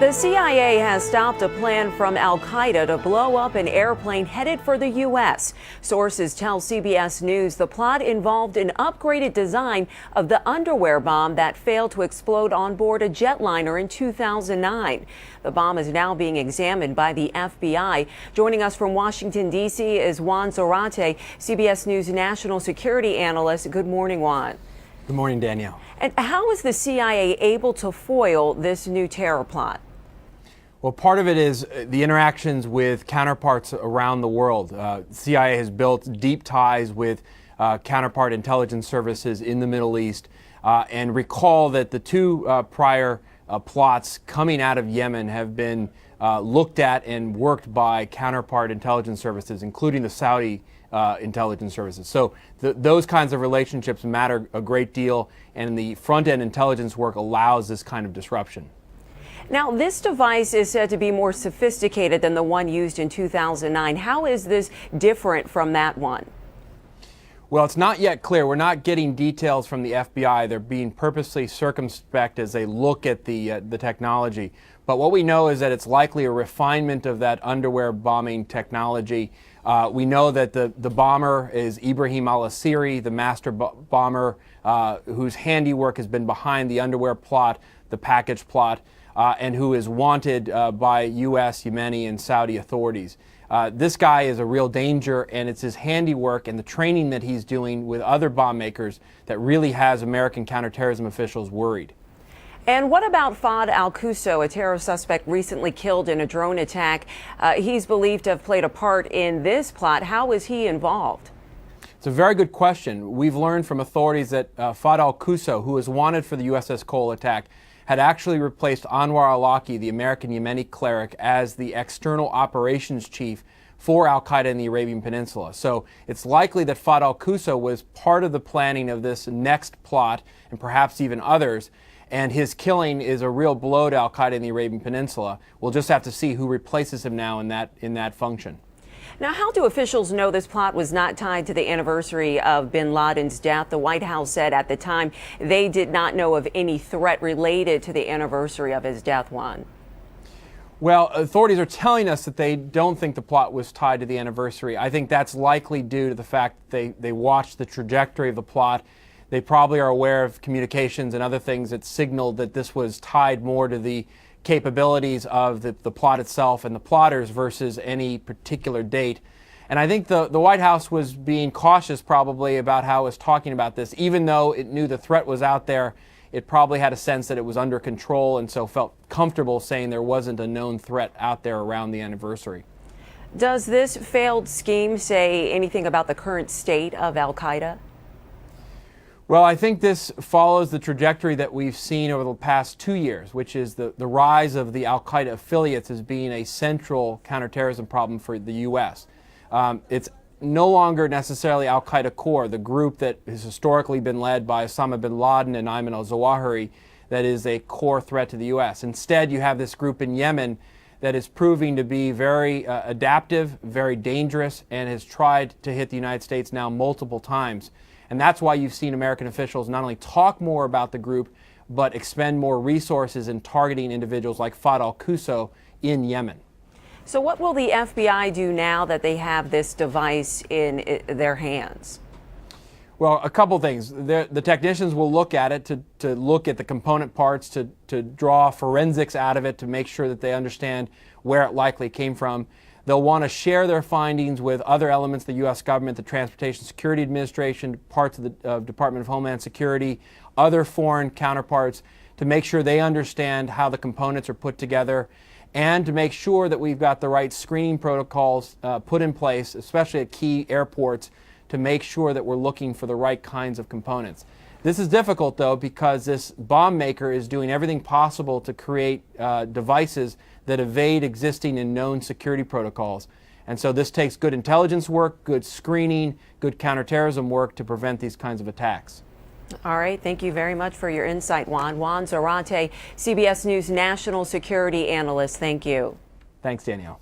The CIA has stopped a plan from al-Qaeda to blow up an airplane headed for the U.S. Sources tell CBS News the plot involved an upgraded design of the underwear bomb that failed to explode on board a jetliner in 2009. The bomb is now being examined by the FBI. Joining us from Washington, D.C. is Juan Zarate, CBS News national security analyst. Good morning, Juan. Good morning, Danielle. And how is the CIA able to foil this new terror plot? Well, part of it is the interactions with counterparts around the world. CIA has built deep ties with counterpart intelligence services in the Middle East. And recall that the two prior plots coming out of Yemen have been looked at and worked by counterpart intelligence services, including the Saudi intelligence services. So those kinds of relationships matter a great deal, and the front-end intelligence work allows this kind of disruption. Now, this device is said to be more sophisticated than the one used in 2009. How is this different from that one? Well, it's not yet clear. We're not getting details from the FBI. They're being purposely circumspect as they look at the technology. But what we know is that it's likely a refinement of that underwear bombing technology. We know that the bomber is Ibrahim al-Asiri, the master bomber whose handiwork has been behind the underwear plot, the package plot, and who is wanted by U.S., Yemeni, and Saudi authorities. This guy is a real danger, and it's his handiwork and the training that he's doing with other bomb makers that really has American counterterrorism officials worried. And what about Fahd al-Qusso, a terror suspect recently killed in a drone attack? He's believed to have played a part in this plot. How is he involved? It's a very good question. We've learned from authorities that Fahd al-Qusso, who was wanted for the USS Cole attack, had actually replaced Anwar al-Awlaki, the American Yemeni cleric, as the external operations chief for al-Qaeda in the Arabian Peninsula. So it's likely that Fahd al-Qusso was part of the planning of this next plot, and perhaps even others, and his killing is a real blow to al-Qaeda in the Arabian Peninsula. We'll just have to see who replaces him now in that function. Now, how do officials know this plot was not tied to the anniversary of bin Laden's death? The White House said at the time they did not know of any threat related to the anniversary of his death, Juan. Well, authorities are telling us that they don't think the plot was tied to the anniversary. I think that's likely due to the fact that they watched the trajectory of the plot. They probably are aware of communications and other things that signaled that this was tied more to the capabilities of the plot itself and the plotters versus any particular date. And I think the White House was being cautious probably about how it was talking about this. Even though it knew the threat was out there, it probably had a sense that it was under control, and so felt comfortable saying there wasn't a known threat out there around the anniversary. Does this failed scheme say anything about the current state of al-Qaeda? Well, I think this follows the trajectory that we've seen over the past 2 years, which is the rise of the al-Qaeda affiliates as being a central counterterrorism problem for the U.S. It's no longer necessarily al-Qaeda core, the group that has historically been led by Osama bin Laden and Ayman al-Zawahiri, that is a core threat to the U.S. Instead, you have this group in Yemen that is proving to be very adaptive, very dangerous, and has tried to hit the United States now multiple times. And that's why you've seen American officials not only talk more about the group, but expend more resources in targeting individuals like Fahd al-Qusso in Yemen. So what will the FBI do now that they have this device in their hands? Well, a couple things. The technicians will look at it to look at the component parts, to draw forensics out of it, to make sure that they understand where it likely came from. They'll want to share their findings with other elements of the U.S. government, the Transportation Security Administration, parts of the Department of Homeland Security, other foreign counterparts, to make sure they understand how the components are put together, and to make sure that we've got the right screening protocols put in place, especially at key airports, to make sure that we're looking for the right kinds of components. This is difficult, though, because this bomb maker is doing everything possible to create devices that evade existing and known security protocols. And so this takes good intelligence work, good screening, good counterterrorism work to prevent these kinds of attacks. All right. Thank you very much for your insight, Juan. Juan Zarate, CBS News national security analyst. Thank you. Thanks, Danielle.